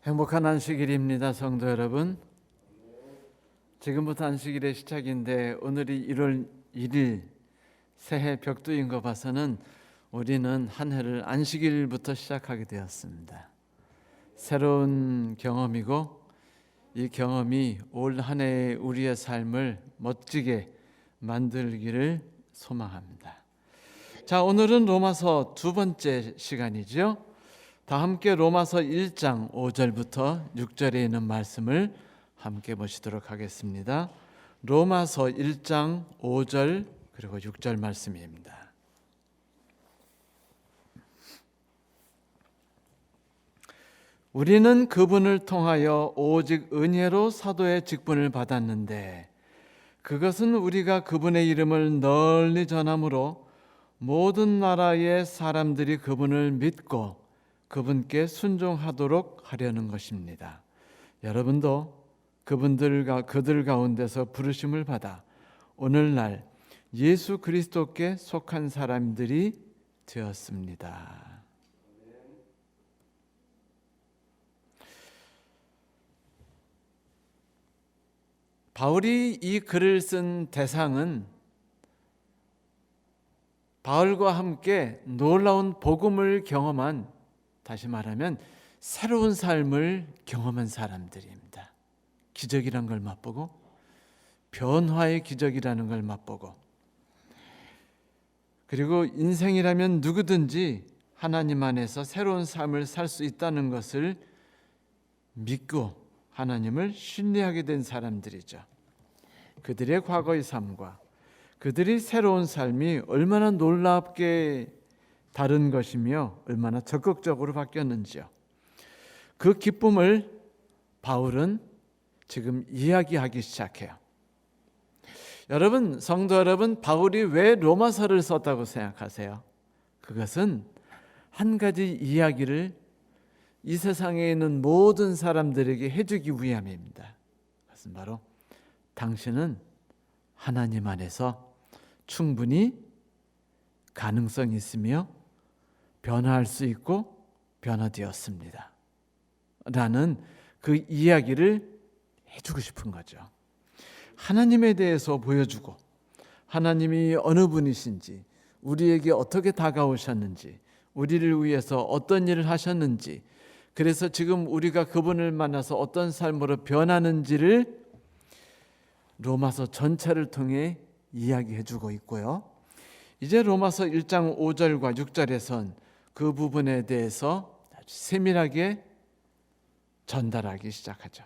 행복한 안식일입니다, 성도 여러분. 지금부터 안식일의 시작인데 오늘이 1월 1일 새해 벽두인 거 봐서는 우리는 한 해를 안식일부터 시작하게 되었습니다. 새로운 경험이고 이 경험이 올 한 해의 우리의 삶을 멋지게 만들기를 소망합니다. 자, 오늘은 로마서 두 번째 시간이죠. 다 함께 로마서 1장 5절부터 6절에 있는 말씀을 함께 보시도록 하겠습니다. 로마서 1장 5절 그리고 6절 말씀입니다. 우리는 그분을 통하여 오직 은혜로 사도의 직분을 받았는데 그것은 우리가 그분의 이름을 널리 전함으로 모든 나라의 사람들이 그분을 믿고 그분께 순종하도록 하려는 것입니다. 여러분도 그들 가운데서 부르심을 받아 오늘날 예수 그리스도께 속한 사람들이 되었습니다. 바울이 이 글을 쓴 대상은 바울과 함께 놀라운 복음을 경험한, 다시 말하면 새로운 삶을 경험한 사람들입니다. 기적이란 걸 맛보고 변화의 기적이라는 걸 맛보고, 그리고 인생이라면 누구든지 하나님 안에서 새로운 삶을 살 수 있다는 것을 믿고 하나님을 신뢰하게 된 사람들이죠. 그들의 과거의 삶과 그들이 새로운 삶이 얼마나 놀랍게 다른 것이며 얼마나 적극적으로 바뀌었는지요. 그 기쁨을 바울은 지금 이야기하기 시작해요. 여러분, 성도 여러분, 바울이 왜 로마서를 썼다고 생각하세요? 그것은 한 가지 이야기를 이 세상에 있는 모든 사람들에게 해주기 위함입니다. 그것은 바로 당신은 하나님 안에서 충분히 가능성이 있으며 변화할 수 있고 변화되었습니다 라는 그 이야기를 해주고 싶은 거죠. 하나님에 대해서 보여주고 하나님이 어느 분이신지, 우리에게 어떻게 다가오셨는지, 우리를 위해서 어떤 일을 하셨는지, 그래서 지금 우리가 그분을 만나서 어떤 삶으로 변하는지를 로마서 전체를 통해 이야기해주고 있고요. 이제 로마서 1장 5절과 6절에선 그 부분에 대해서 세밀하게 전달하기 시작하죠.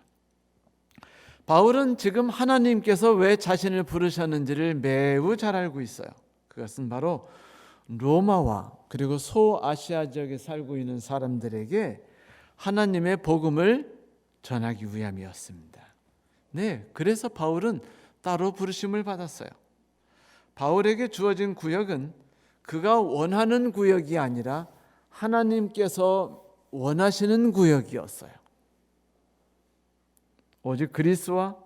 바울은 지금 하나님께서 왜 자신을 부르셨는지를 매우 잘 알고 있어요. 그것은 바로 로마와 그리고 소아시아 지역에 살고 있는 사람들에게 하나님의 복음을 전하기 위함이었습니다. 네, 그래서 바울은 따로 부르심을 받았어요. 바울에게 주어진 구역은 그가 원하는 구역이 아니라 하나님께서 원하시는 구역이었어요. 오직 그리스와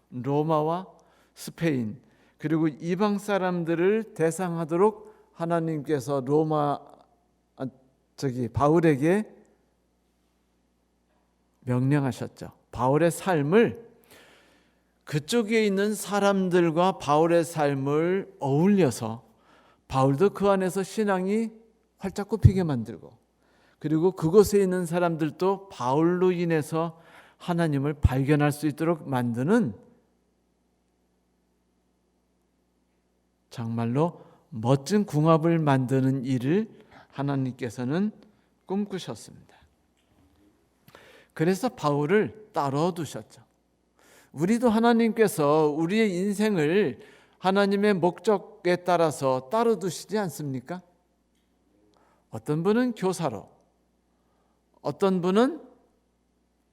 로마와 스페인 그리고 이방 사람들을 대상하도록 하나님께서 바울에게 명령하셨죠. 바울의 삶을 그쪽에 있는 사람들과 바울의 삶을 어울려서 바울도 그 안에서 신앙이 활짝 꼽히게 만들고, 그리고 그곳에 있는 사람들도 바울로 인해서 하나님을 발견할 수 있도록 만드는 정말로 멋진 궁합을 만드는 일을 하나님께서는 꿈꾸셨습니다. 그래서 바울을 따로 두셨죠. 우리도 하나님께서 우리의 인생을 하나님의 목적에 따라서 따로 두시지 않습니까? 어떤 분은 교사로, 어떤 분은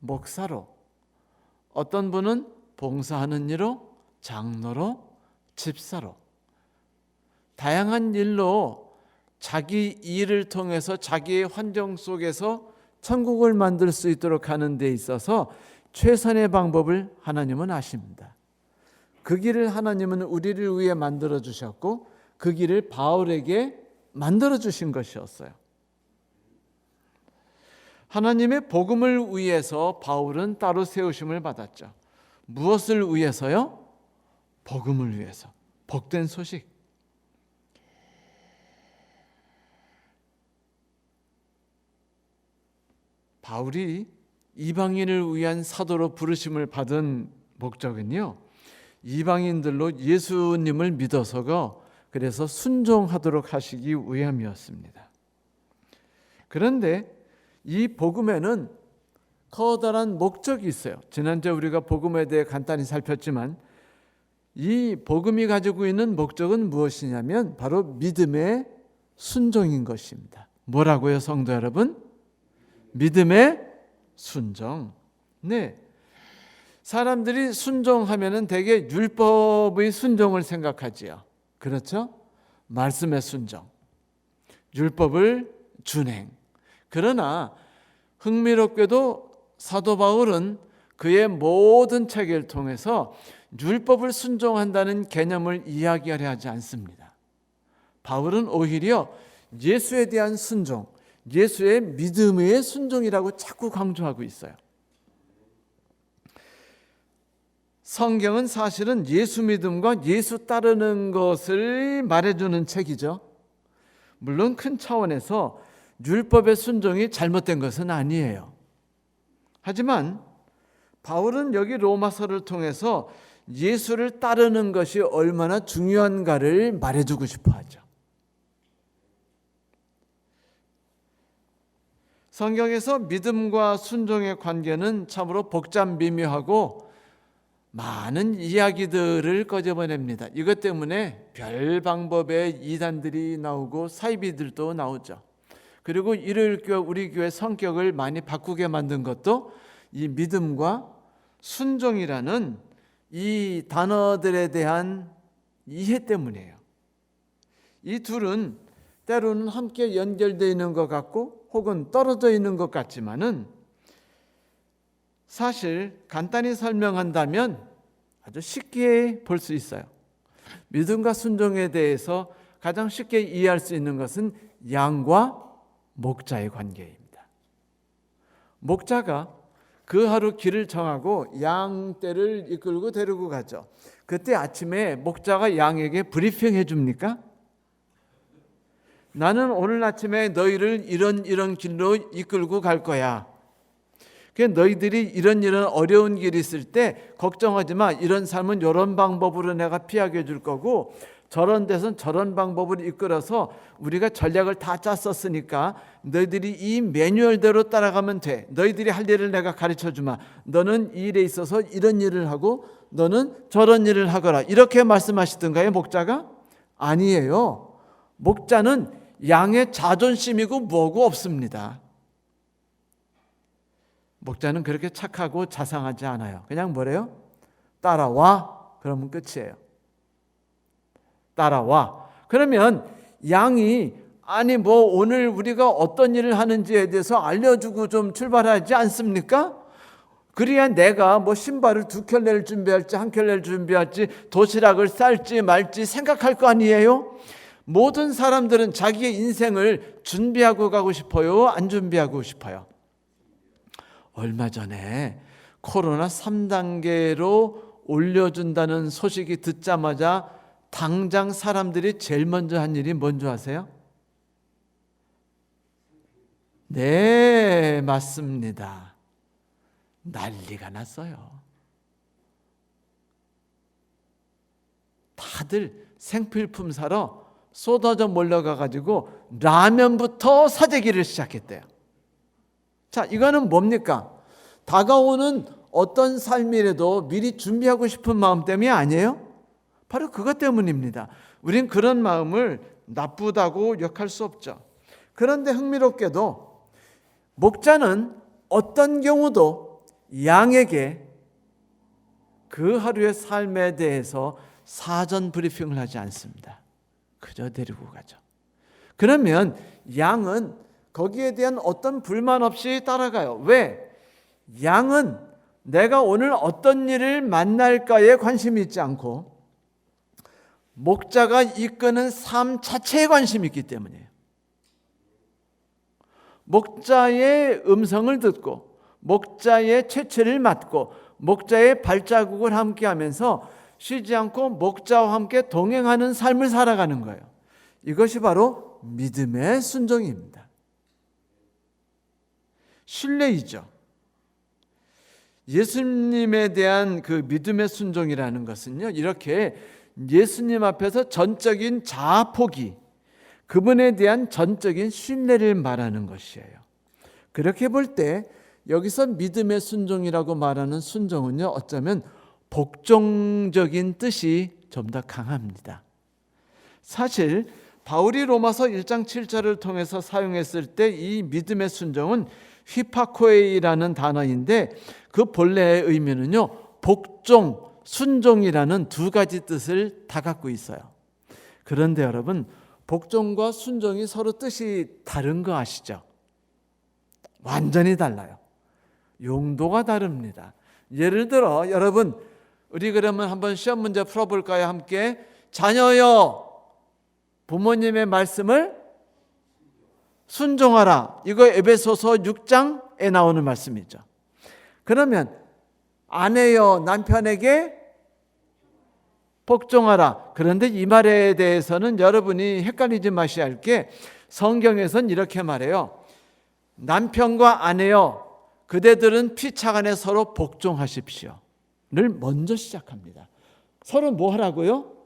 목사로, 어떤 분은 봉사하는 일로, 장로로, 집사로, 다양한 일로 자기 일을 통해서 자기의 환경 속에서 천국을 만들 수 있도록 하는 데 있어서 최선의 방법을 하나님은 아십니다. 그 길을 하나님은 우리를 위해 만들어 주셨고 그 길을 바울에게 만들어 주신 것이었어요. 하나님의 복음을 위해서 바울은 따로 세우심을 받았죠. 무엇을 위해서요? 복음을 위해서. 복된 소식. 바울이 이방인을 위한 사도로 부르심을 받은 목적은요, 이방인들로 예수님을 믿어서가 그래서 순종하도록 하시기 위함이었습니다. 그런데 이 복음에는 커다란 목적이 있어요. 지난주에 우리가 복음에 대해 간단히 살폈지만 이 복음이 가지고 있는 목적은 무엇이냐면 바로 믿음의 순종인 것입니다. 뭐라고요, 성도 여러분? 믿음의 순종. 네. 사람들이 순종하면은 대개 율법의 순종을 생각하지요. 그렇죠? 말씀의 순종, 율법을 준행. 그러나 흥미롭게도 사도 바울은 그의 모든 책을 통해서 율법을 순종한다는 개념을 이야기하려 하지 않습니다. 바울은 오히려 예수에 대한 순종, 예수의 믿음의 순종이라고 자꾸 강조하고 있어요. 성경은 사실은 예수 믿음과 예수 따르는 것을 말해주는 책이죠. 물론 큰 차원에서 율법의 순종이 잘못된 것은 아니에요. 하지만 바울은 여기 로마서를 통해서 예수를 따르는 것이 얼마나 중요한가를 말해주고 싶어 하죠. 성경에서 믿음과 순종의 관계는 참으로 복잡 미묘하고 많은 이야기들을 꺼져보냅니다. 이것 때문에 별 방법의 이단들이 나오고 사이비들도 나오죠. 그리고 일요일교회 우리 교회 성격을 많이 바꾸게 만든 것도 이 믿음과 순종이라는 이 단어들에 대한 이해 때문이에요. 이 둘은 때로는 함께 연결되어 있는 것 같고 혹은 떨어져 있는 것 같지만은 사실 간단히 설명한다면 아주 쉽게 볼 수 있어요. 믿음과 순종에 대해서 가장 쉽게 이해할 수 있는 것은 양과 목자의 관계입니다. 목자가 그 하루 길을 정하고 양떼를 이끌고 데리고 가죠. 그때 아침에 목자가 양에게 브리핑해 줍니까? 나는 오늘 아침에 너희를 이런 길로 이끌고 갈 거야. 너희들이 이런 어려운 길이 있을 때 걱정하지 마. 이런 삶은 이런 방법으로 내가 피하게 해줄 거고 저런 데선 저런 방법으로 이끌어서 우리가 전략을 다 짰었으니까 너희들이 이 매뉴얼대로 따라가면 돼. 너희들이 할 일을 내가 가르쳐 주마. 너는 이 일에 있어서 이런 일을 하고 너는 저런 일을 하거라. 이렇게 말씀하시던가요, 목자가? 아니에요. 목자는 양의 자존심이고 뭐고 없습니다. 목자는 그렇게 착하고 자상하지 않아요. 그냥 뭐래요? 따라와. 그러면 끝이에요. 따라와. 그러면 양이 아니 오늘 우리가 어떤 일을 하는지에 대해서 알려주고 좀 출발하지 않습니까? 그래야 내가 신발을 2켤레를 준비할지 1켤레를 준비할지 도시락을 쌀지 말지 생각할 거 아니에요? 모든 사람들은 자기의 인생을 준비하고 가고 싶어요? 안 준비하고 싶어요? 얼마 전에 코로나 3단계로 올려준다는 소식이 듣자마자 당장 사람들이 제일 먼저 한 일이 뭔지 아세요? 네, 맞습니다. 난리가 났어요. 다들 생필품 사러 쏟아져 몰려가가지고 라면부터 사재기를 시작했대요. 자, 이거는 뭡니까? 다가오는 어떤 삶이라도 미리 준비하고 싶은 마음 때문이 아니에요? 바로 그것 때문입니다. 우린 그런 마음을 나쁘다고 욕할 수 없죠. 그런데 흥미롭게도 목자는 어떤 경우도 양에게 그 하루의 삶에 대해서 사전 브리핑을 하지 않습니다. 그저 데리고 가죠. 그러면 양은 거기에 대한 어떤 불만 없이 따라가요. 왜? 양은 내가 오늘 어떤 일을 만날까에 관심이 있지 않고 목자가 이끄는 삶 자체에 관심이 있기 때문이에요. 목자의 음성을 듣고 목자의 채취를 맡고 목자의 발자국을 함께 하면서 쉬지 않고 목자와 함께 동행하는 삶을 살아가는 거예요. 이것이 바로 믿음의 순종입니다. 신뢰이죠. 예수님에 대한 그 믿음의 순종이라는 것은요, 이렇게 예수님 앞에서 전적인 자아 포기, 그분에 대한 전적인 신뢰를 말하는 것이에요. 그렇게 볼 때 여기서 믿음의 순종이라고 말하는 순종은요, 어쩌면 복종적인 뜻이 좀 더 강합니다. 사실 바울이 로마서 1장 7절을 통해서 사용했을 때 이 믿음의 순종은 휘파코에이라는 단어인데 그 본래의 의미는요, 복종, 순종이라는 두 가지 뜻을 다 갖고 있어요. 그런데 여러분, 복종과 순종이 서로 뜻이 다른 거 아시죠? 완전히 달라요. 용도가 다릅니다. 예를 들어 여러분, 우리 그러면 한번 시험 문제 풀어볼까요? 함께. 자녀여, 부모님의 말씀을 순종하라. 이거 에베소서 6장에 나오는 말씀이죠. 그러면 아내여, 남편에게 복종하라. 그런데 이 말에 대해서는 여러분이 헷갈리지 마셔야 할 게, 성경에서는 이렇게 말해요. 남편과 아내여, 그대들은 피차간에 서로 복종하십시오 를 먼저 시작합니다. 서로 뭐 하라고요?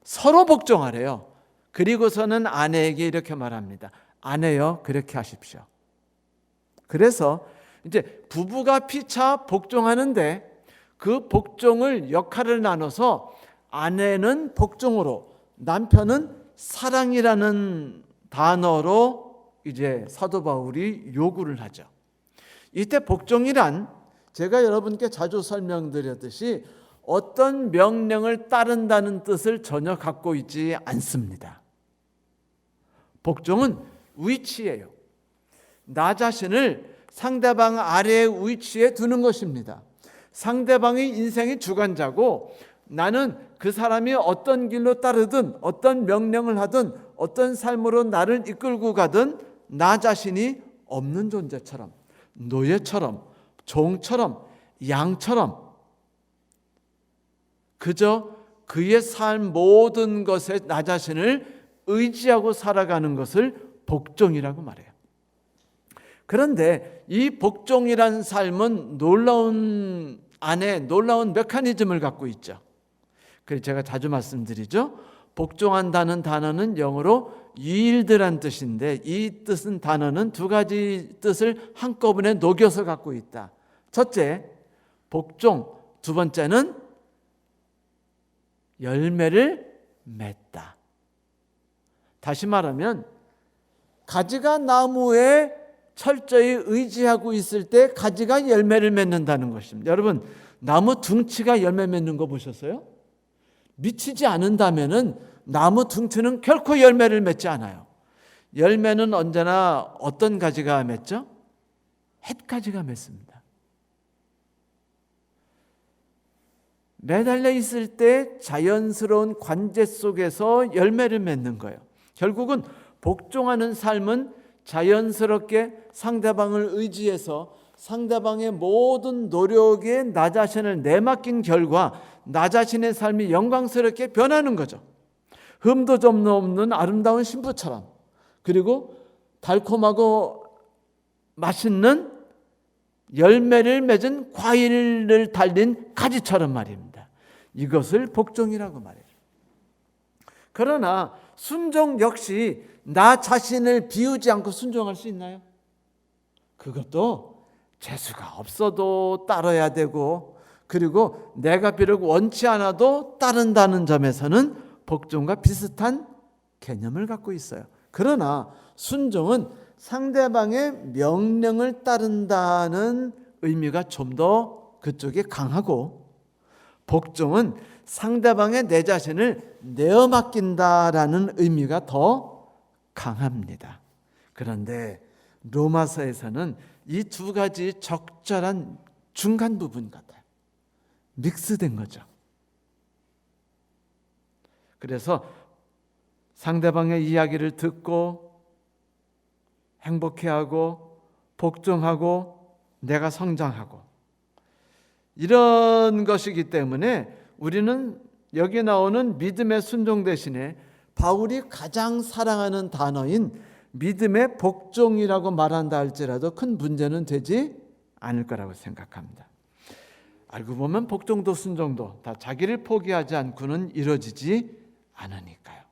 서로 복종하래요. 그리고서는 아내에게 이렇게 말합니다. 아내여, 그렇게 하십시오. 그래서 이제 부부가 피차 복종하는데 그 복종을 역할을 나눠서 아내는 복종으로, 남편은 사랑이라는 단어로 이제 사도 바울이 요구를 하죠. 이때 복종이란 제가 여러분께 자주 설명드렸듯이 어떤 명령을 따른다는 뜻을 전혀 갖고 있지 않습니다. 복종은 위치예요. 나 자신을 상대방 아래의 위치에 두는 것입니다. 상대방의 인생의 주관자고 나는 그 사람이 어떤 길로 따르든 어떤 명령을 하든 어떤 삶으로 나를 이끌고 가든 나 자신이 없는 존재처럼, 노예처럼, 종처럼, 양처럼 그저 그의 삶 모든 것에 나 자신을 의지하고 살아가는 것을 복종이라고 말해요. 그런데 이 복종이라는 삶은 놀라운 메커니즘을 갖고 있죠. 그래서 제가 자주 말씀드리죠. 복종한다는 단어는 영어로 yield란 뜻인데 이 뜻은 단어는 두 가지 뜻을 한꺼번에 녹여서 갖고 있다. 첫째, 복종. 두 번째는 열매를 맺다. 다시 말하면 가지가 나무에 철저히 의지하고 있을 때 가지가 열매를 맺는다는 것입니다. 여러분, 나무 둥치가 열매 맺는 거 보셨어요? 미치지 않는다면은 나무 둥치는 결코 열매를 맺지 않아요. 열매는 언제나 어떤 가지가 맺죠? 햇가지가 맺습니다. 매달려 있을 때 자연스러운 관제 속에서 열매를 맺는 거예요. 결국은 복종하는 삶은 자연스럽게 상대방을 의지해서 상대방의 모든 노력에 나 자신을 내맡긴 결과 나 자신의 삶이 영광스럽게 변하는 거죠. 흠도 좀 없는 아름다운 신부처럼, 그리고 달콤하고 맛있는 열매를 맺은 과일을 달린 가지처럼 말입니다. 이것을 복종이라고 말해요. 그러나 순종 역시 나 자신을 비우지 않고 순종할 수 있나요? 그것도 재수가 없어도 따라야 되고, 그리고 내가 비록 원치 않아도 따른다는 점에서는 복종과 비슷한 개념을 갖고 있어요. 그러나 순종은 상대방의 명령을 따른다는 의미가 좀 더 그쪽에 강하고, 복종은 상대방의 내 자신을 내어 맡긴다라는 의미가 더 강합니다. 그런데 로마서에서는 이 두 가지 적절한 중간 부분 같아요. 믹스된 거죠. 그래서 상대방의 이야기를 듣고 행복해하고 복종하고 내가 성장하고 이런 것이기 때문에 우리는 여기 나오는 믿음의 순종 대신에 바울이 가장 사랑하는 단어인 믿음의 복종이라고 말한다 할지라도 큰 문제는 되지 않을 거라고 생각합니다. 알고 보면 복종도 순종도 다 자기를 포기하지 않고는 이루어지지 않으니까요.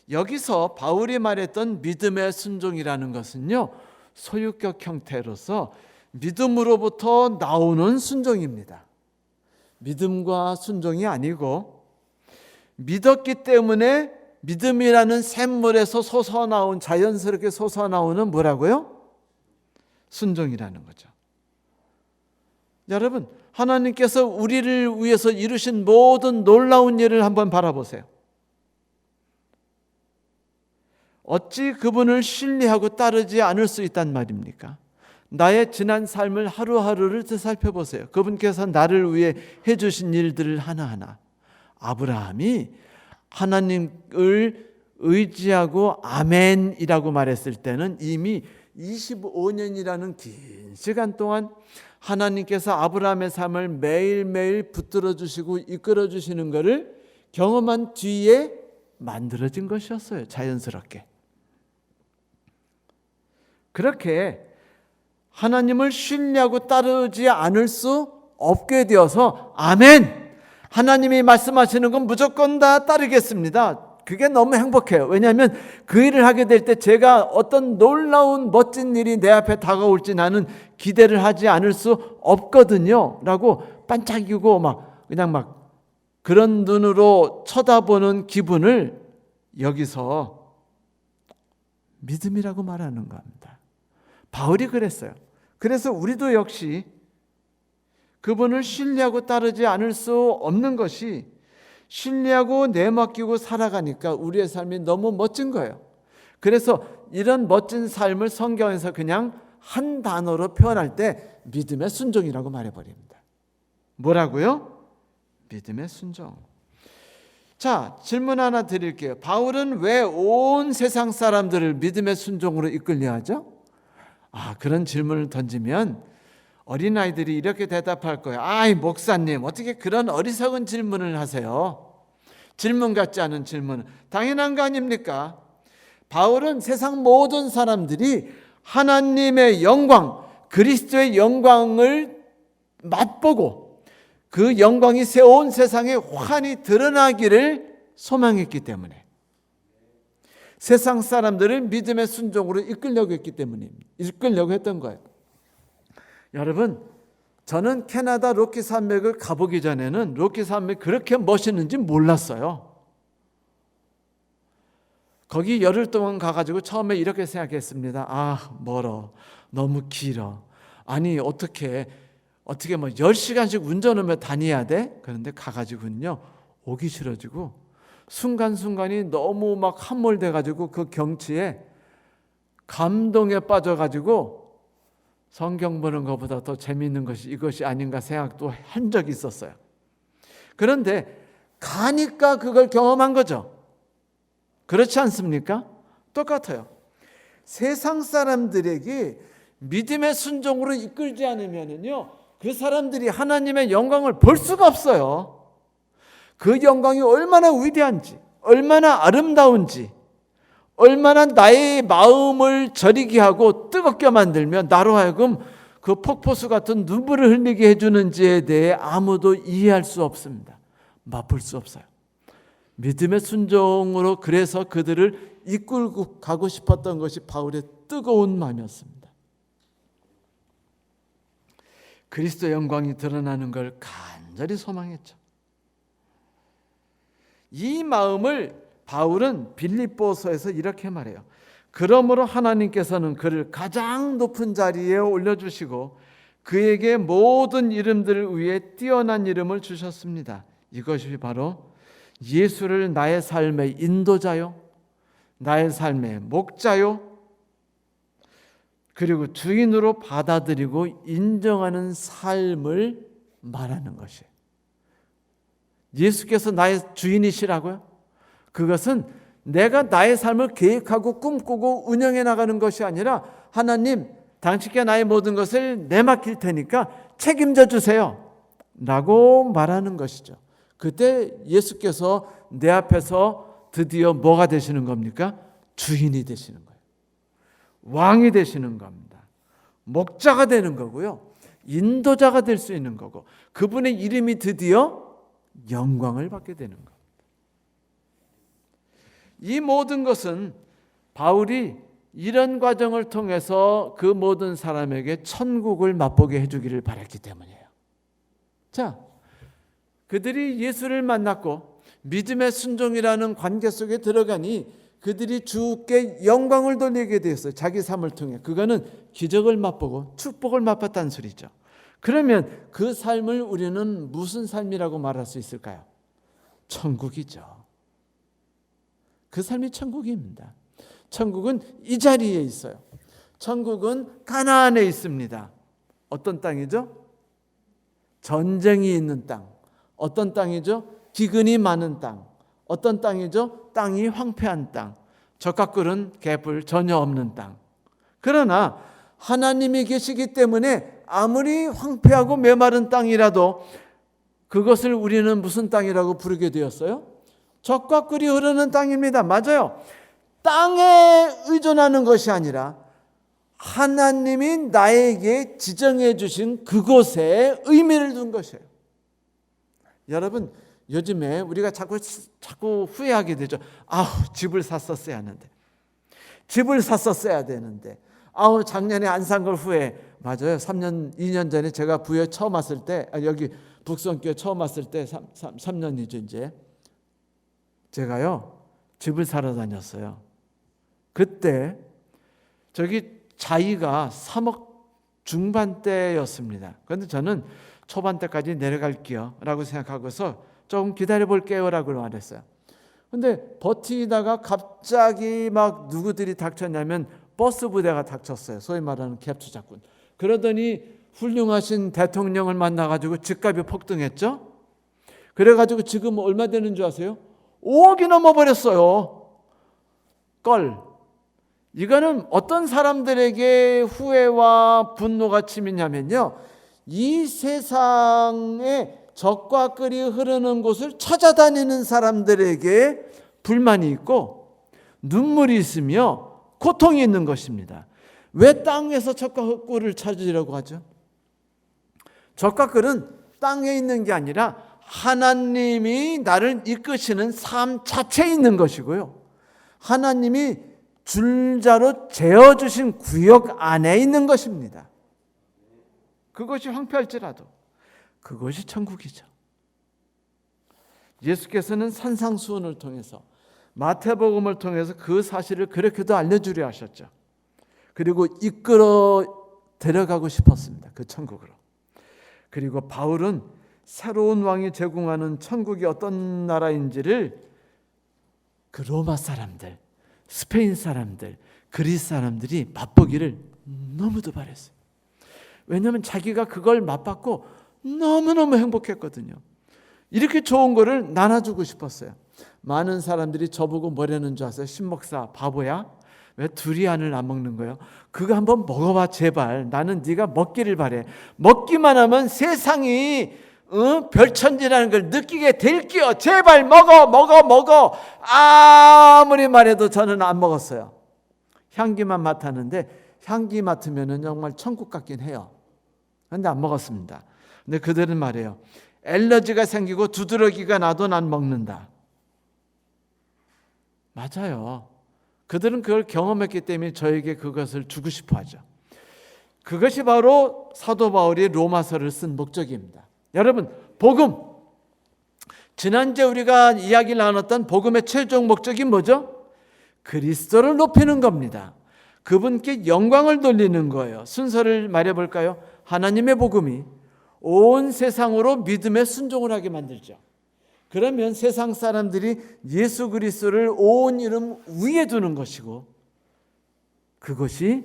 여기서 바울이 말했던 믿음의 순종이라는 것은요, 소유격 형태로서 믿음으로부터 나오는 순종입니다. 믿음과 순종이 아니고 믿었기 때문에 믿음이라는 샘물에서 솟아나온, 자연스럽게 솟아나오는 뭐라고요? 순종이라는 거죠. 여러분, 하나님께서 우리를 위해서 이루신 모든 놀라운 일을 한번 바라보세요. 어찌 그분을 신뢰하고 따르지 않을 수 있단 말입니까? 나의 지난 삶을 하루하루를 되살펴보세요. 그분께서 나를 위해 해주신 일들을 하나하나. 아브라함이 하나님을 의지하고 아멘이라고 말했을 때는 이미 25년이라는 긴 시간 동안 하나님께서 아브라함의 삶을 매일매일 붙들어 주시고 이끌어 주시는 것을 경험한 뒤에 만들어진 것이었어요. 자연스럽게. 그렇게 하나님을 신뢰하고 따르지 않을 수 없게 되어서 아멘! 하나님이 말씀하시는 건 무조건 다 따르겠습니다. 그게 너무 행복해요. 왜냐하면 그 일을 하게 될 때 제가 어떤 놀라운 멋진 일이 내 앞에 다가올지 나는 기대를 하지 않을 수 없거든요. 라고 반짝이고 그냥 그런 눈으로 쳐다보는 기분을 여기서 믿음이라고 말하는 겁니다. 바울이 그랬어요. 그래서 우리도 역시 그분을 신뢰하고 따르지 않을 수 없는 것이 신뢰하고 내맡기고 살아가니까 우리의 삶이 너무 멋진 거예요. 그래서 이런 멋진 삶을 성경에서 그냥 한 단어로 표현할 때 믿음의 순종이라고 말해버립니다. 뭐라고요? 믿음의 순종. 자, 질문 하나 드릴게요. 바울은 왜 온 세상 사람들을 믿음의 순종으로 이끌려 하죠? 그런 질문을 던지면 어린아이들이 이렇게 대답할 거예요. 아이, 목사님, 어떻게 그런 어리석은 질문을 하세요? 질문 같지 않은 질문. 당연한 거 아닙니까? 바울은 세상 모든 사람들이 하나님의 영광, 그리스도의 영광을 맛보고 그 영광이 온 세상에 환히 드러나기를 소망했기 때문에 세상 사람들을 믿음의 순종으로 이끌려고 했기 때문입니다. 이끌려고 했던 거예요. 여러분, 저는 캐나다 로키 산맥을 가보기 전에는 로키 산맥이 그렇게 멋있는지 몰랐어요. 거기 열흘 동안 가가지고 처음에 이렇게 생각했습니다. 멀어. 너무 길어. 아니, 어떻게 10시간씩 운전하며 다녀야 돼? 그런데 가가지고는요, 오기 싫어지고 순간순간이 너무 함몰돼가지고 그 경치에 감동에 빠져가지고 성경 보는 것보다 더 재미있는 것이 이것이 아닌가 생각도 한 적이 있었어요. 그런데 가니까 그걸 경험한 거죠. 그렇지 않습니까? 똑같아요. 세상 사람들에게 믿음의 순종으로 이끌지 않으면요, 그 사람들이 하나님의 영광을 볼 수가 없어요. 그 영광이 얼마나 위대한지, 얼마나 아름다운지, 얼마나 나의 마음을 저리게 하고 뜨겁게 만들며 나로 하여금 그 폭포수 같은 눈물을 흘리게 해주는지에 대해 아무도 이해할 수 없습니다. 맛볼 수 없어요. 믿음의 순종으로 그래서 그들을 이끌고 가고 싶었던 것이 바울의 뜨거운 마음이었습니다. 그리스도의 영광이 드러나는 걸 간절히 소망했죠. 이 마음을 바울은 빌립보서에서 이렇게 말해요. 그러므로 하나님께서는 그를 가장 높은 자리에 올려주시고 그에게 모든 이름들 위에 뛰어난 이름을 주셨습니다. 이것이 바로 예수를 나의 삶의 인도자요, 나의 삶의 목자요, 그리고 주인으로 받아들이고 인정하는 삶을 말하는 것이에요. 예수께서 나의 주인이시라고요? 그것은 내가 나의 삶을 계획하고 꿈꾸고 운영해 나가는 것이 아니라 하나님, 당신께 나의 모든 것을 내맡길 테니까 책임져 주세요 라고 말하는 것이죠. 그때 예수께서 내 앞에서 드디어 뭐가 되시는 겁니까? 주인이 되시는 거예요. 왕이 되시는 겁니다. 목자가 되는 거고요. 인도자가 될 수 있는 거고, 그분의 이름이 드디어 영광을 받게 되는 겁니다. 이 모든 것은 바울이 이런 과정을 통해서 그 모든 사람에게 천국을 맛보게 해주기를 바랐기 때문이에요. 자, 그들이 예수를 만났고 믿음의 순종이라는 관계 속에 들어가니 그들이 주께 영광을 돌리게 되었어요. 자기 삶을 통해. 그거는 기적을 맛보고 축복을 맛봤다는 소리죠. 그러면 그 삶을 우리는 무슨 삶이라고 말할 수 있을까요? 천국이죠. 그 삶이 천국입니다. 천국은 이 자리에 있어요. 천국은 가나안에 있습니다. 어떤 땅이죠? 전쟁이 있는 땅. 어떤 땅이죠? 기근이 많은 땅. 어떤 땅이죠? 땅이 황폐한 땅. 젖과 꿀은 개뿔 전혀 없는 땅. 그러나 하나님이 계시기 때문에 아무리 황폐하고 메마른 땅이라도 그것을 우리는 무슨 땅이라고 부르게 되었어요? 젖과 꿀이 흐르는 땅입니다. 맞아요. 땅에 의존하는 것이 아니라 하나님이 나에게 지정해 주신 그곳에 의미를 둔 것이에요. 여러분, 요즘에 우리가 자꾸 후회하게 되죠. 집을 샀었어야 하는데, 집을 샀었어야 되는데, 작년에 안 산 걸 후회해. 맞아요. 2년 전에 제가 부여 처음 왔을 때, 여기 북성교회 처음 왔을 때 3년이죠 이제. 제가요 집을 사러 다녔어요. 그때 저기 자이가 3억 중반대였습니다. 그런데 저는 초반대까지 내려갈게요 라고 생각하고서 조금 기다려볼게요 라고 말했어요. 근데 버티다가 갑자기 막 누구들이 닥쳤냐면 버스 부대가 닥쳤어요. 소위 말하는 갭투자꾼. 그러더니 훌륭하신 대통령을 만나가지고 집값이 폭등했죠. 그래가지고 지금 얼마 되는 줄 아세요? 5억이 넘어버렸어요. 이거는 어떤 사람들에게 후회와 분노가 치미냐면요, 이 세상에 젖과 꿀이 흐르는 곳을 찾아다니는 사람들에게 불만이 있고 눈물이 있으며 고통이 있는 것입니다. 왜 땅에서 젖과 꿀을 찾으려고 하죠? 젖과 꿀은 땅에 있는 게 아니라 하나님이 나를 이끄시는 삶 자체에 있는 것이고요, 하나님이 줄자로 재어주신 구역 안에 있는 것입니다. 그것이 황폐할지라도 그것이 천국이죠. 예수께서는 산상수훈을 통해서, 마태복음을 통해서 그 사실을 그렇게도 알려주려 하셨죠. 그리고 이끌어 데려가고 싶었습니다. 그 천국으로. 그리고 바울은 새로운 왕이 제공하는 천국이 어떤 나라인지를 그 로마 사람들, 스페인 사람들, 그리스 사람들이 맛보기를 너무도 바랬어요. 왜냐하면 자기가 그걸 맛봤고 너무너무 행복했거든요. 이렇게 좋은 거를 나눠주고 싶었어요. 많은 사람들이 저보고 뭐라는 줄 아세요? 신목사 바보야? 왜 두리안을 안 먹는 거예요? 그거 한번 먹어봐 제발. 나는 네가 먹기를 바래. 먹기만 하면 세상이 별천지라는 걸 느끼게 될게요. 제발 먹어. 아무리 말해도 저는 안 먹었어요. 향기만 맡았는데 향기 맡으면 정말 천국 같긴 해요. 그런데 안 먹었습니다. 근데 그들은 말해요. 엘러지가 생기고 두드러기가 나도 난 먹는다. 맞아요. 그들은 그걸 경험했기 때문에 저에게 그것을 주고 싶어 하죠. 그것이 바로 사도 바울이 로마서를 쓴 목적입니다. 여러분, 복음, 지난주에 우리가 이야기를 나눴던 복음의 최종 목적이 뭐죠? 그리스도를 높이는 겁니다. 그분께 영광을 돌리는 거예요. 순서를 말해볼까요? 하나님의 복음이 온 세상으로 믿음의 순종을 하게 만들죠. 그러면 세상 사람들이 예수 그리스도를 온 이름 위에 두는 것이고, 그것이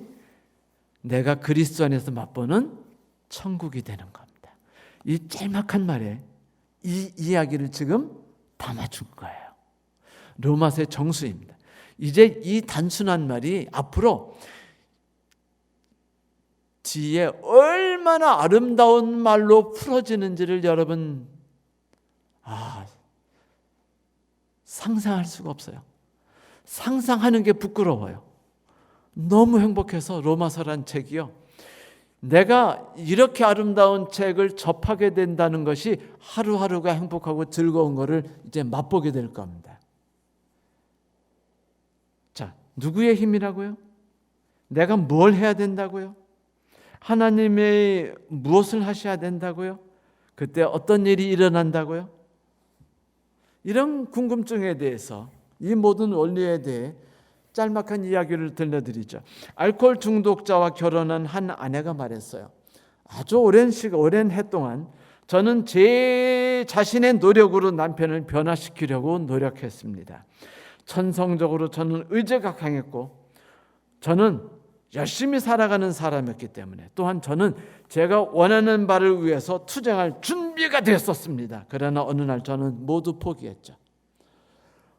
내가 그리스도 안에서 맛보는 천국이 되는 겁니다. 이 짤막한 말에 이 이야기를 지금 담아준 거예요. 로마서의 정수입니다. 이제 이 단순한 말이 앞으로 뒤에 얼마나 아름다운 말로 풀어지는지를 여러분 상상할 수가 없어요. 상상하는 게 부끄러워요. 너무 행복해서 로마서란 책이요, 내가 이렇게 아름다운 책을 접하게 된다는 것이 하루하루가 행복하고 즐거운 것을 이제 맛보게 될 겁니다. 자, 누구의 힘이라고요? 내가 뭘 해야 된다고요? 하나님의 무엇을 하셔야 된다고요? 그때 어떤 일이 일어난다고요? 이런 궁금증에 대해서, 이 모든 원리에 대해 짤막한 이야기를 들려드리죠. 알코올 중독자와 결혼한 한 아내가 말했어요. 아주 오랜 해 동안 저는 제 자신의 노력으로 남편을 변화시키려고 노력했습니다. 천성적으로 저는 의지가 강했고, 저는 열심히 살아가는 사람이었기 때문에, 또한 저는 제가 원하는 바를 위해서 투쟁할 준비가 됐었습니다. 그러나 어느 날 저는 모두 포기했죠.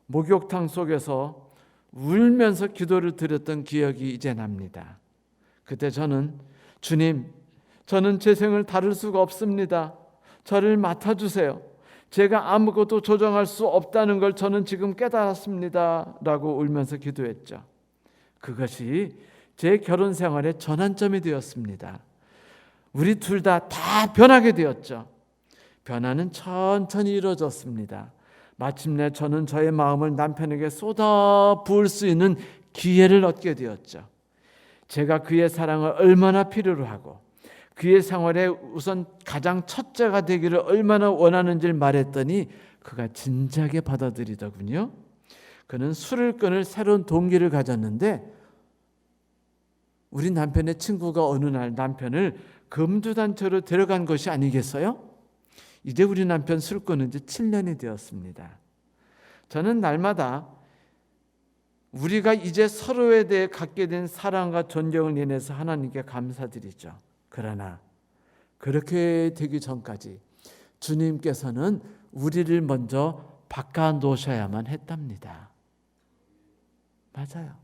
목욕탕 속에서 울면서 기도를 드렸던 기억이 이제 납니다. 그때 저는, 주님, 저는 제 생을 다룰 수가 없습니다. 저를 맡아주세요. 제가 아무것도 조정할 수 없다는 걸 저는 지금 깨달았습니다. 라고 울면서 기도했죠. 그것이 제 결혼 생활의 전환점이 되었습니다. 우리 둘 다 변하게 되었죠. 변화는 천천히 이루어졌습니다. 마침내 저는 저의 마음을 남편에게 쏟아 부을 수 있는 기회를 얻게 되었죠. 제가 그의 사랑을 얼마나 필요로 하고 그의 생활에 우선 가장 첫째가 되기를 얼마나 원하는지를 말했더니 그가 진지하게 받아들이더군요. 그는 술을 끊을 새로운 동기를 가졌는데, 우리 남편의 친구가 어느 날 남편을 금주단체로 데려간 것이 아니겠어요? 이제 우리 남편 술 끊은 지 7년이 되었습니다. 저는 날마다 우리가 이제 서로에 대해 갖게 된 사랑과 존경을 인해서 하나님께 감사드리죠. 그러나 그렇게 되기 전까지 주님께서는 우리를 먼저 바꿔 놓으셔야만 했답니다. 맞아요.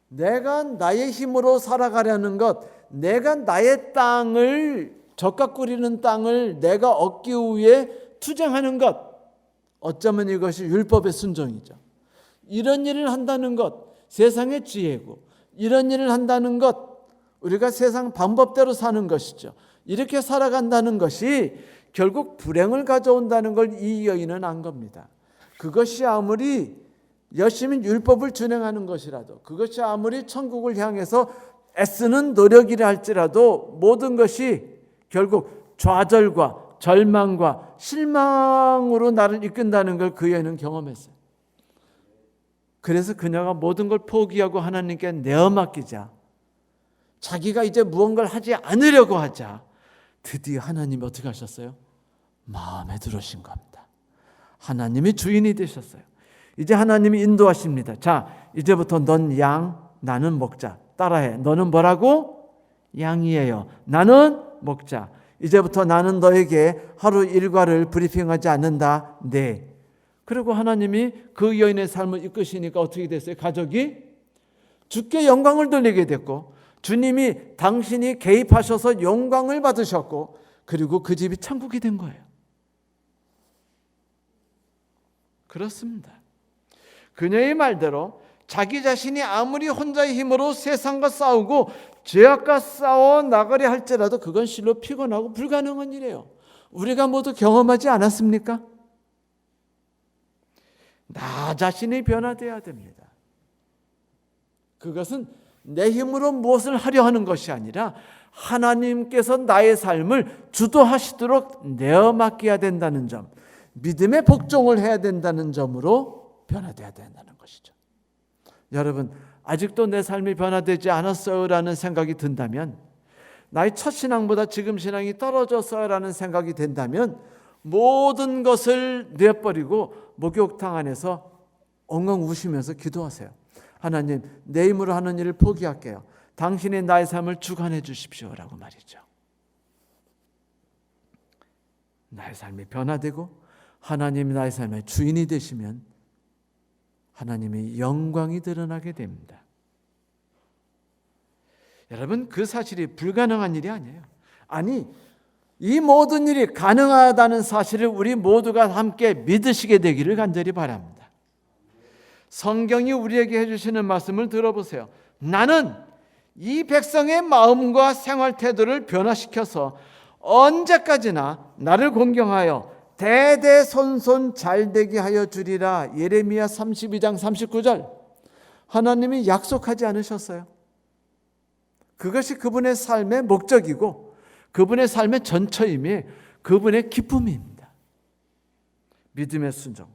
내가 나의 힘으로 살아가려는 것, 내가 나의 땅을, 젖과 꿀이는 땅을 내가 얻기 위해 투쟁하는 것, 어쩌면 이것이 율법의 순종이죠. 이런 일을 한다는 것, 세상의 지혜고, 이런 일을 한다는 것, 우리가 세상 방법대로 사는 것이죠. 이렇게 살아간다는 것이 결국 불행을 가져온다는 걸 이 여인은 안 겁니다. 그것이 아무리 열심히 율법을 준행하는 것이라도, 그것이 아무리 천국을 향해서 애쓰는 노력이라 할지라도 모든 것이 결국 좌절과 절망과 실망으로 나를 이끈다는 걸 그 여인은 경험했어요. 그래서 그녀가 모든 걸 포기하고 하나님께 내어 맡기자, 자기가 이제 무언가를 하지 않으려고 하자, 드디어 하나님이 어떻게 하셨어요? 마음에 들으신 겁니다. 하나님이 주인이 되셨어요. 이제 하나님이 인도하십니다. 자, 이제부터 넌 양, 나는 먹자. 따라해. 너는 뭐라고? 양이에요. 나는 먹자. 이제부터 나는 너에게 하루 일과를 브리핑하지 않는다. 네. 그리고 하나님이 그 여인의 삶을 이끄시니까 어떻게 됐어요? 가족이 주께 영광을 돌리게 됐고, 주님이 당신이 개입하셔서 영광을 받으셨고, 그리고 그 집이 천국이 된 거예요. 그렇습니다. 그녀의 말대로 자기 자신이 아무리 혼자의 힘으로 세상과 싸우고 죄악과 싸워 나가려 할지라도 그건 실로 피곤하고 불가능한 일이에요. 우리가 모두 경험하지 않았습니까? 나 자신이 변화되어야 됩니다. 그것은 내 힘으로 무엇을 하려 하는 것이 아니라 하나님께서 나의 삶을 주도하시도록 내어 맡겨야 된다는 점, 믿음의 복종을 해야 된다는 점으로 변화되어야 된다는 것이죠. 여러분, 아직도 내 삶이 변화되지 않았어요 라는 생각이 든다면, 나의 첫 신앙보다 지금 신앙이 떨어졌어요 라는 생각이 든다면, 모든 것을 내버리고 목욕탕 안에서 엉엉 우시면서 기도하세요. 하나님, 내 힘으로 하는 일을 포기할게요. 당신이 나의 삶을 주관해 주십시오 라고 말이죠. 나의 삶이 변화되고 하나님이 나의 삶의 주인이 되시면 하나님의 영광이 드러나게 됩니다. 여러분, 그 사실이 불가능한 일이 아니에요. 아니, 이 모든 일이 가능하다는 사실을 우리 모두가 함께 믿으시게 되기를 간절히 바랍니다. 성경이 우리에게 해주시는 말씀을 들어보세요. 나는 이 백성의 마음과 생활 태도를 변화시켜서 언제까지나 나를 공경하여 대대손손 잘되게 하여 주리라. 예레미야 32장 39절. 하나님이 약속하지 않으셨어요. 그것이 그분의 삶의 목적이고 그분의 삶의 전처임이 그분의 기쁨입니다. 믿음의 순종.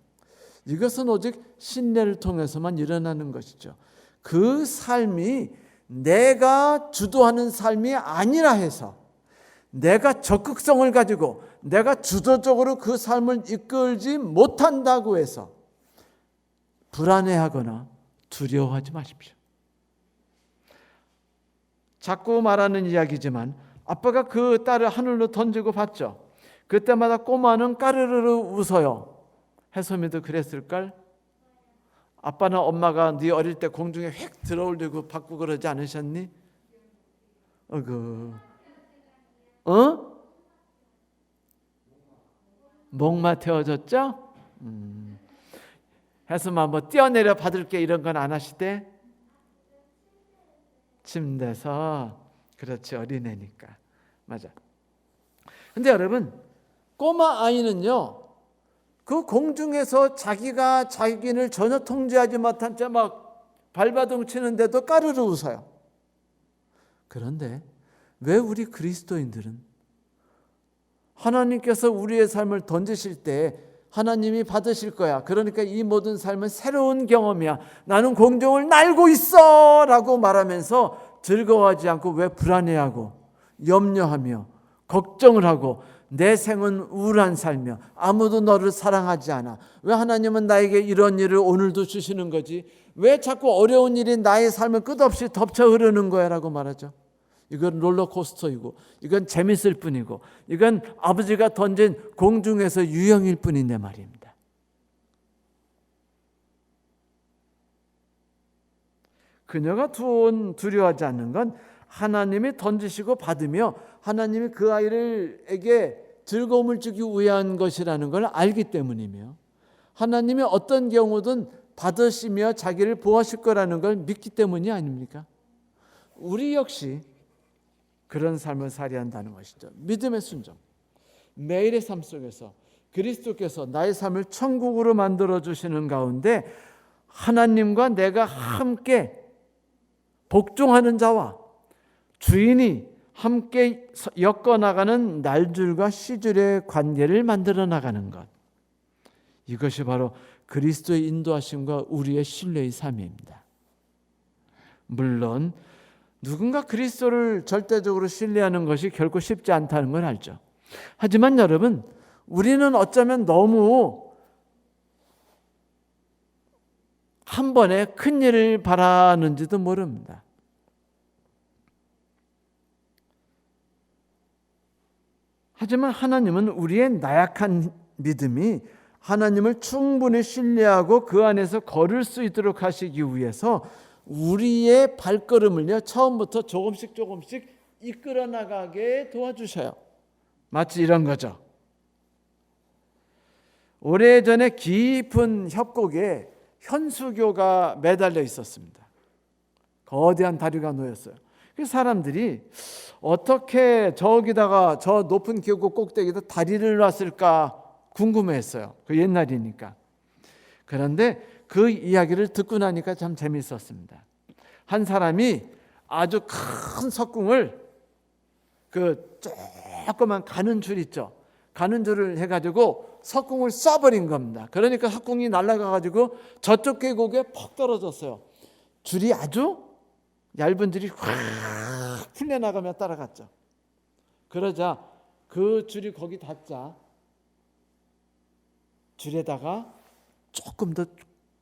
이것은 오직 신뢰를 통해서만 일어나는 것이죠. 그 삶이 내가 주도하는 삶이 아니라 해서 내가 적극성을 가지고 내가 주도적으로 그 삶을 이끌지 못한다고 해서 불안해하거나 두려워하지 마십시오. 자꾸 말하는 이야기지만 아빠가 그 딸을 하늘로 던지고 봤죠. 그때마다 꼬마는 까르르르 웃어요. 해소미도 그랬을걸? 아빠나 엄마가 네 어릴 때 공중에 휙 들어올리고 받고 그러지 않으셨니? 목마 태워졌죠? 해소마 뭐 뛰어내려 받을게 이런 건 안 하시대? 침대에서. 그렇지, 어린애니까. 맞아. 근데 여러분, 꼬마 아이는요, 그 공중에서 자기가 자기를 전혀 통제하지 못한 채 막 발바둥 치는데도 까르르 웃어요. 그런데 왜 우리 그리스도인들은 하나님께서 우리의 삶을 던지실 때 하나님이 받으실 거야. 그러니까 이 모든 삶은 새로운 경험이야. 나는 공중을 날고 있어 라고 말하면서 즐거워하지 않고 왜 불안해하고 염려하며 걱정을 하고 내 생은 우울한 삶이야. 아무도 너를 사랑하지 않아. 왜 하나님은 나에게 이런 일을 오늘도 주시는 거지? 왜 자꾸 어려운 일이 나의 삶을 끝없이 덮쳐 흐르는 거야? 라고 말하죠. 이건 롤러코스터이고 이건 재밌을 뿐이고 이건 아버지가 던진 공중에서 유형일 뿐인데 말입니다. 그녀가 두려워하지 않는 건 하나님이 던지시고 받으며 하나님이 그 아이에게 즐거움을 주기 위한 것이라는 걸 알기 때문이며 하나님이 어떤 경우든 받으시며 자기를 보호하실 거라는 걸 믿기 때문이 아닙니까? 우리 역시 그런 삶을 살아야 한다는 것이죠. 믿음의 순종. 매일의 삶 속에서 그리스도께서 나의 삶을 천국으로 만들어주시는 가운데 하나님과 내가 함께 복종하는 자와 주인이 함께 엮어나가는 날줄과 시줄의 관계를 만들어 나가는 것. 이것이 바로 그리스도의 인도하심과 우리의 신뢰의 삶입니다. 물론 누군가 그리스도를 절대적으로 신뢰하는 것이 결코 쉽지 않다는 걸 알죠. 하지만 여러분, 우리는 어쩌면 너무 한 번에 큰 일을 바라는지도 모릅니다. 하지만 하나님은 우리의 나약한 믿음이 하나님을 충분히 신뢰하고 그 안에서 걸을 수 있도록 하시기 위해서 우리의 발걸음을요, 처음부터 조금씩 이끌어 나가게 도와주셔요. 마치 이런 거죠. 오래전에 깊은 협곡에 현수교가 매달려 있었습니다. 거대한 다리가 놓였어요. 그 사람들이 어떻게 저기다가 저 높은 계곡 꼭대기에다 다리를 놨을까 궁금해했어요. 그 옛날이니까. 그런데 그 이야기를 듣고 나니까 참 재미있었습니다. 한 사람이 아주 큰 석궁을 그 조그만 가는 줄 있죠. 가는 줄을 해가지고 석궁을 쏴버린 겁니다. 그러니까 석궁이 날아가가지고 저쪽 계곡에 퍽 떨어졌어요. 줄이 아주 얇은 줄이 확 풀려나가며 따라갔죠. 그러자 그 줄이 거기 닿자 줄에다가 조금 더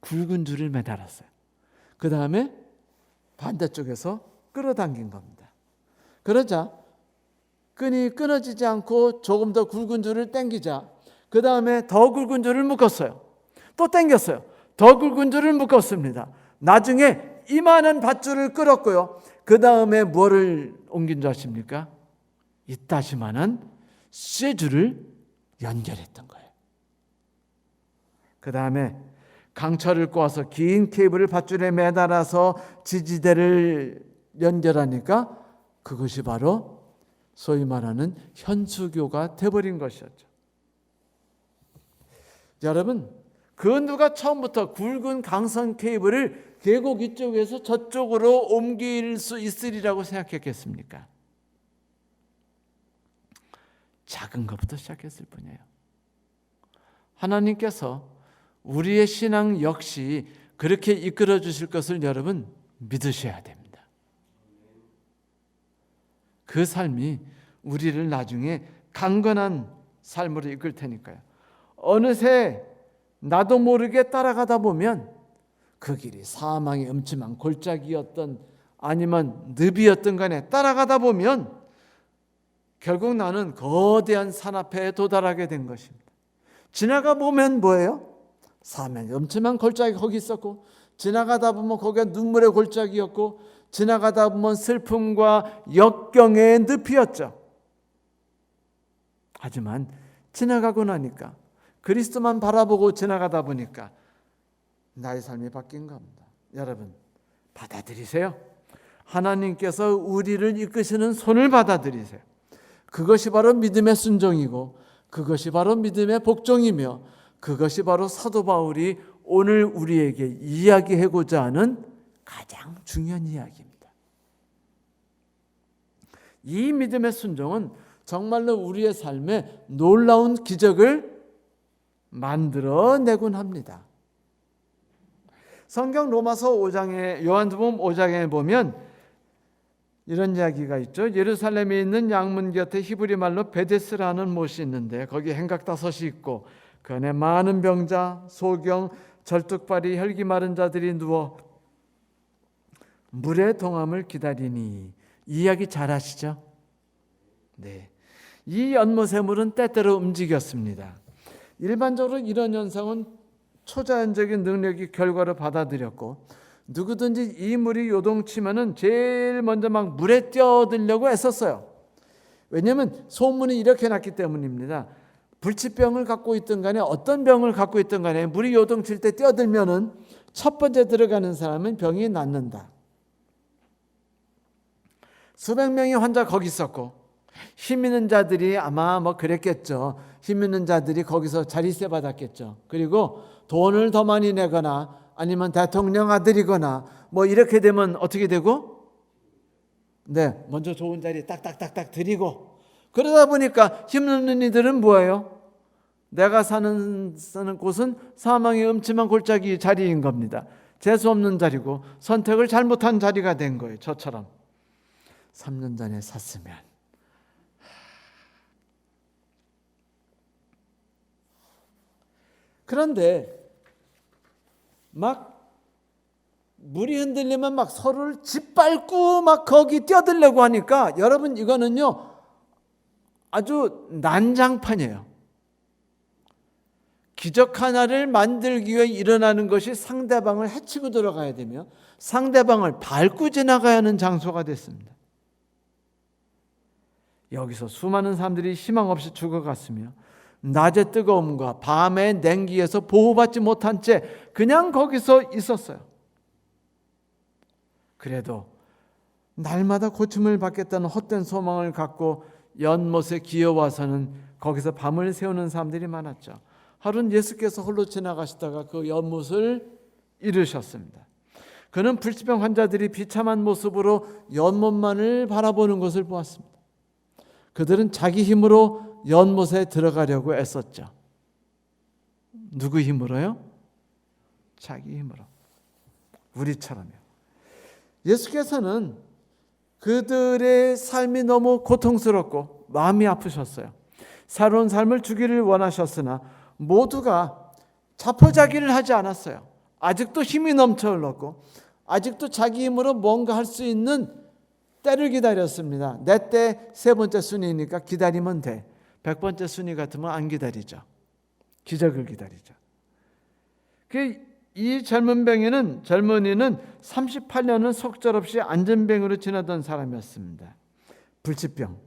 굵은 줄을 매달았어요. 그 다음에 반대쪽에서 끌어당긴 겁니다. 그러자 끈이 끊어지지 않고 조금 더 굵은 줄을 당기자 그 다음에 더 굵은 줄을 묶었어요. 또 당겼어요. 더 굵은 줄을 묶었습니다. 나중에 이만한 밧줄을 끌었고요. 그 다음에 뭐를 옮긴 줄 아십니까? 이따시만한 쇠줄을 연결했던 거예요. 그 다음에 강철을 꼬아서 긴 케이블을 밧줄에 매달아서 지지대를 연결하니까 그것이 바로 소위 말하는 현수교가 돼버린 것이었죠. 여러분, 그 누가 처음부터 굵은 강선 케이블을 계곡 이쪽에서 저쪽으로 옮길 수 있으리라고 생각했겠습니까? 작은 것부터 시작했을 뿐이에요. 하나님께서 우리의 신앙 역시 그렇게 이끌어 주실 것을 여러분 믿으셔야 됩니다. 그 삶이 우리를 나중에 강건한 삶으로 이끌 테니까요. 어느새 나도 모르게 따라가다 보면 그 길이 사망의 음침한 골짜기였던 아니면 늪이었던 간에 따라가다 보면 결국 나는 거대한 산 앞에 도달하게 된 것입니다. 지나가 보면 뭐예요? 사망의 음침한 골짜기 거기 있었고, 지나가다 보면 거기가 눈물의 골짜기였고, 지나가다 보면 슬픔과 역경의 늪이었죠. 하지만 지나가고 나니까, 그리스도만 바라보고 지나가다 보니까 나의 삶이 바뀐 겁니다. 여러분, 받아들이세요. 하나님께서 우리를 이끄시는 손을 받아들이세요. 그것이 바로 믿음의 순종이고, 그것이 바로 믿음의 복종이며, 그것이 바로 사도 바울이 오늘 우리에게 이야기하고자 하는 가장 중요한 이야기입니다. 이 믿음의 순종은 정말로 우리의 삶에 놀라운 기적을 만들어내곤 합니다. 성경 로마서 5장에, 요한복음 5장에 보면 이런 이야기가 있죠. 예루살렘에 있는 양문 곁에 히브리 말로 베데스라는 못이 있는데 거기 행각 5이 있고 그 안에 많은 병자, 소경, 절뚝발이, 혈기 마른 자들이 누워 물의 동함을 기다리니. 이 이야기 잘 아시죠? 네. 이 연못의 물은 때때로 움직였습니다. 일반적으로 이런 현상은 초자연적인 능력이 결과로 받아들였고, 누구든지 이 물이 요동치면은 제일 먼저 막 물에 뛰어들려고 애썼어요. 왜냐하면 소문이 이렇게 났기 때문입니다. 불치병을 갖고 있든 간에 어떤 병을 갖고 있든 간에 물이 요동칠 때 뛰어들면은 첫 번째 들어가는 사람은 병이 낫는다. 수백 명의 환자 거기 있었고, 힘 있는 자들이 아마 뭐 그랬겠죠. 힘 있는 자들이 거기서 자리세 받았겠죠. 그리고 돈을 더 많이 내거나 아니면 대통령 아들이거나 뭐 이렇게 되면 어떻게 되고? 네, 먼저 좋은 자리 딱딱딱딱 드리고, 그러다 보니까 힘없는 이들은 뭐예요? 내가 사는 곳은 사망의 음침한 골짜기 자리인 겁니다. 재수 없는 자리고 선택을 잘못한 자리가 된 거예요. 저처럼 3년 전에 샀으면. 그런데 막 물이 흔들리면 막 서로를 짓밟고 막 거기 뛰어들려고 하니까, 여러분 이거는요 아주 난장판이에요. 기적 하나를 만들기 위해 일어나는 것이 상대방을 해치고 들어가야 되며 상대방을 밟고 지나가야 하는 장소가 됐습니다. 여기서 수많은 사람들이 희망 없이 죽어갔으며 낮의 뜨거움과 밤의 냉기에서 보호받지 못한 채 그냥 거기서 있었어요. 그래도 날마다 고침을 받겠다는 헛된 소망을 갖고 연못에 기어와서는 거기서 밤을 새우는 사람들이 많았죠. 하루는 예수께서 홀로 지나가시다가 그 연못을 이르셨습니다. 그는 불치병 환자들이 비참한 모습으로 연못만을 바라보는 것을 보았습니다. 그들은 자기 힘으로 연못에 들어가려고 애썼죠. 누구 힘으로요? 자기 힘으로. 우리처럼요. 예수께서는 그들의 삶이 너무 고통스럽고 마음이 아프셨어요. 새로운 삶을 주기를 원하셨으나 모두가 자포자기를 하지 않았어요. 아직도 힘이 넘쳐 흘렀고 아직도 자기 힘으로 뭔가 할 수 있는 때를 기다렸습니다. 내 때 세 번째 순위니까 기다리면 돼. 100번째 순위 같으면 안 기다리죠. 기적을 기다리죠. 이 젊은이는 38년은 속절없이 안전병으로 지나던 사람이었습니다. 불치병,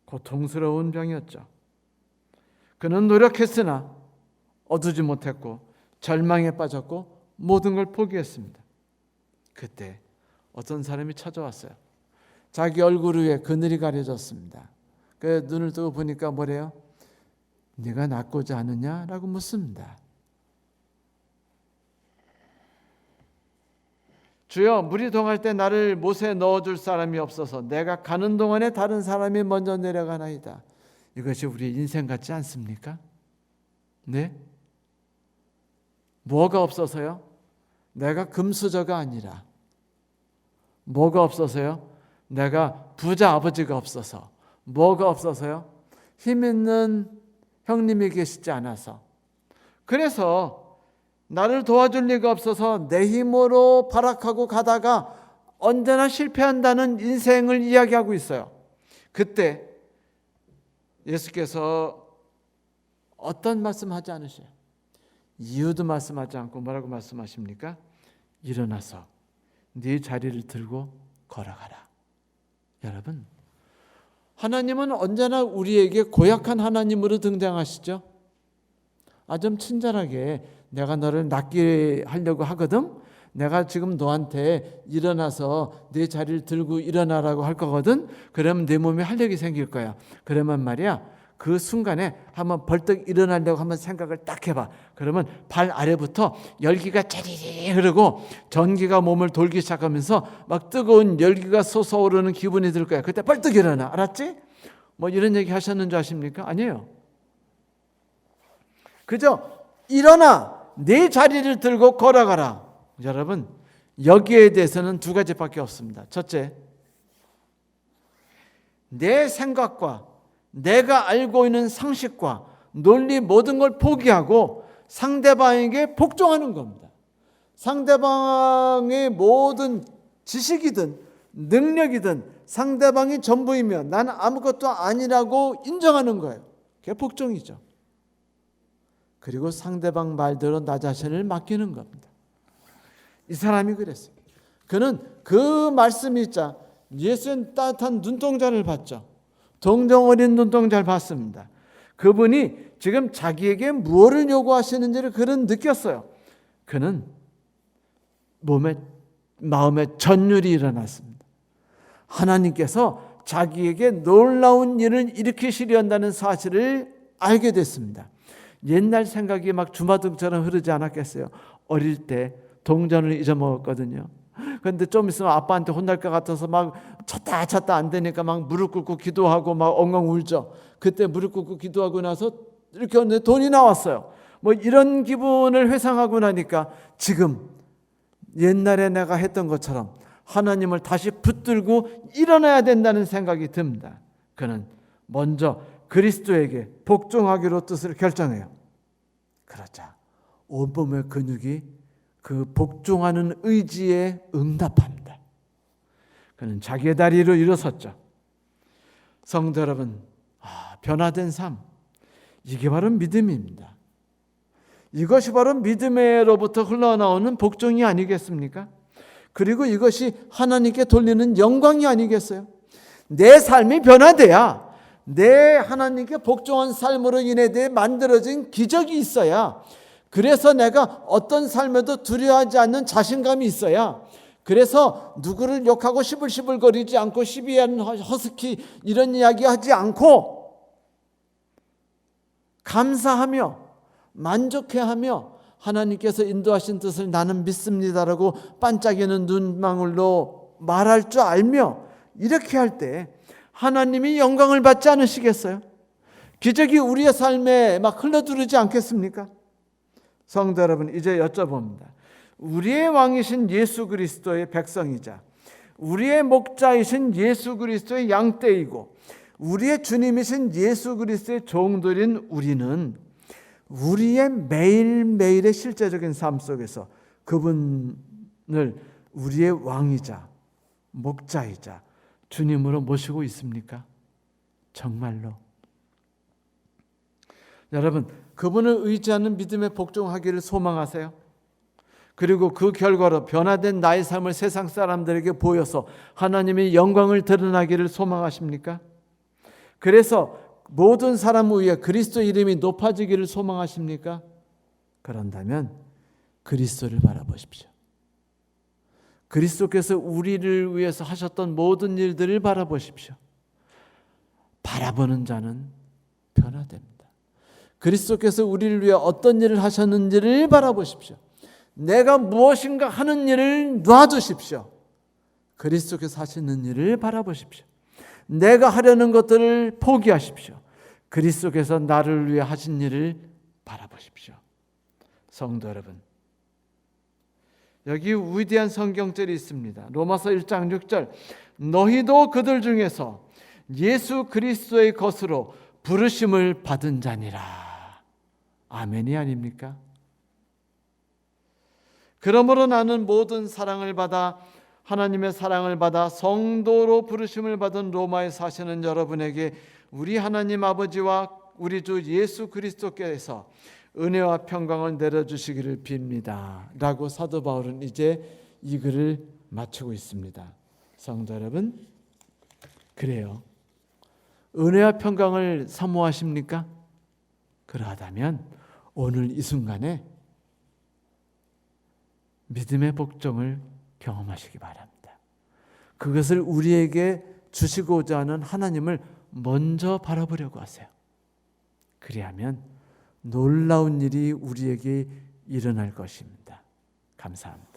고통스러운 병이었죠. 그는 노력했으나 얻지 못했고 절망에 빠졌고 모든 걸 포기했습니다. 그때 어떤 사람이 찾아왔어요. 자기 얼굴 위에 그늘이 가려졌습니다. 그 눈을 뜨고 보니까 뭐래요? 네가 낫고자 하느냐? 라고 묻습니다. 주여, 물이 동할 때 나를 못에 넣어줄 사람이 없어서 내가 가는 동안에 다른 사람이 먼저 내려가나이다. 이것이 우리 인생 같지 않습니까? 네? 뭐가 없어서요? 내가 금수저가 아니라. 뭐가 없어서요? 내가 부자 아버지가 없어서. 뭐가 없어서요? 힘 있는 형님이 계시지 않아서. 그래서 나를 도와줄 리가 없어서 내 힘으로 발악하고 가다가 언제나 실패한다는 인생을 이야기하고 있어요. 그때 예수께서 어떤 말씀하지 않으셔요? 이유도 말씀하지 않고 뭐라고 말씀하십니까? 일어나서 네 자리를 들고 걸어가라. 여러분, 하나님은 언제나 우리에게 고약한 하나님으로 등장하시죠. 좀 친절하게 내가 너를 낫게 하려고 하거든. 내가 지금 너한테 일어나서 네 자리를 들고 일어나라고 할 거거든. 그러면 내 몸에 활력이 생길 거야. 그러면 말이야, 그 순간에 한번 벌떡 일어나려고 한번 생각을 딱 해봐. 그러면 발 아래부터 열기가 짜리리 흐르고 전기가 몸을 돌기 시작하면서 막 뜨거운 열기가 솟아오르는 기분이 들 거야. 그때 벌떡 일어나. 알았지? 뭐 이런 얘기 하셨는 줄 아십니까? 아니에요. 그저 일어나 네 자리를 들고 걸어가라. 여러분, 여기에 대해서는 두 가지밖에 없습니다. 첫째, 내 생각과 내가 알고 있는 상식과 논리 모든 걸 포기하고 상대방에게 복종하는 겁니다. 상대방의 모든 지식이든 능력이든 상대방이 전부이면 나는 아무것도 아니라고 인정하는 거예요. 그게 복종이죠. 그리고 상대방 말대로 나 자신을 맡기는 겁니다. 이 사람이 그랬어요. 그는 그 말씀이 있자 예수의 따뜻한 눈동자를 봤죠. 동정 어린 눈동자를 봤습니다. 그분이 지금 자기에게 무엇을 요구하시는지를 그는 느꼈어요. 그는 마음에 전율이 일어났습니다. 하나님께서 자기에게 놀라운 일을 일으키시려 한다는 사실을 알게 됐습니다. 옛날 생각이 막 주마등처럼 흐르지 않았겠어요? 어릴 때 동전을 잊어먹었거든요. 그런데 좀 있으면 아빠한테 혼날 것 같아서 막 찾다 안 되니까 막 무릎 꿇고 기도하고 막 엉엉 울죠. 그때 무릎 꿇고 기도하고 나서 이렇게 했는데 돈이 나왔어요. 뭐 이런 기분을 회상하고 나니까 지금 옛날에 내가 했던 것처럼 하나님을 다시 붙들고 일어나야 된다는 생각이 듭니다. 그는 먼저 그리스도에게 복종하기로 뜻을 결정해요. 그러자 온몸의 근육이 그 복종하는 의지에 응답합니다. 그는 자기의 다리로 일어섰죠. 성도 여러분, 변화된 삶, 이게 바로 믿음입니다. 이것이 바로 믿음으로부터 흘러나오는 복종이 아니겠습니까? 그리고 이것이 하나님께 돌리는 영광이 아니겠어요? 내 삶이 변화돼야 내 하나님께 복종한 삶으로 인해 만들어진 기적이 있어야, 그래서 내가 어떤 삶에도 두려워하지 않는 자신감이 있어야, 그래서 누구를 욕하고 시불시불거리지 않고 시비하는 허스키 이런 이야기 하지 않고 감사하며 만족해하며 하나님께서 인도하신 뜻을 나는 믿습니다라고 반짝이는 눈망울로 말할 줄 알며 이렇게 할 때 하나님이 영광을 받지 않으시겠어요? 기적이 우리의 삶에 막 흘러들지 않겠습니까? 성도 여러분, 이제 여쭤봅니다. 우리의 왕이신 예수 그리스도의 백성이자 우리의 목자이신 예수 그리스도의 양떼이고 우리의 주님이신 예수 그리스도의 종들인 우리는 우리의 매일매일의 실제적인 삶 속에서 그분을 우리의 왕이자 목자이자 주님으로 모시고 있습니까? 정말로. 여러분, 그분을 의지하는 믿음에 복종하기를 소망하세요? 그리고 그 결과로 변화된 나의 삶을 세상 사람들에게 보여서 하나님의 영광을 드러나기를 소망하십니까? 그래서 모든 사람 위에 그리스도 이름이 높아지기를 소망하십니까? 그런다면 그리스도를 바라보십시오. 그리스도께서 우리를 위해서 하셨던 모든 일들을 바라보십시오. 바라보는 자는 변화됩니다. 그리스도께서 우리를 위해 어떤 일을 하셨는지를 바라보십시오. 내가 무엇인가 하는 일을 놔두십시오. 그리스도께서 하시는 일을 바라보십시오. 내가 하려는 것들을 포기하십시오. 그리스도께서 나를 위해 하신 일을 바라보십시오. 성도 여러분, 여기 위대한 성경절이 있습니다. 로마서 1장 6절, 너희도 그들 중에서 예수 그리스도의 것으로 부르심을 받은 자니라. 아멘이 아닙니까? 그러므로 나는 모든 사랑을 받아 하나님의 사랑을 받아 성도로 부르심을 받은 로마에 사시는 여러분에게 우리 하나님 아버지와 우리 주 예수 그리스도께서 은혜와 평강을 내려주시기를 빕니다 라고 사도 바울은 이제 이 글을 마치고 있습니다. 성도 여러분, 그래요. 은혜와 평강을 사모하십니까? 그러하다면 오늘 이 순간에 믿음의 복종을 경험하시기 바랍니다. 그것을 우리에게 주시고자 하는 하나님을 먼저 바라보려고 하세요. 그리하면 놀라운 일이 우리에게 일어날 것입니다. 감사합니다.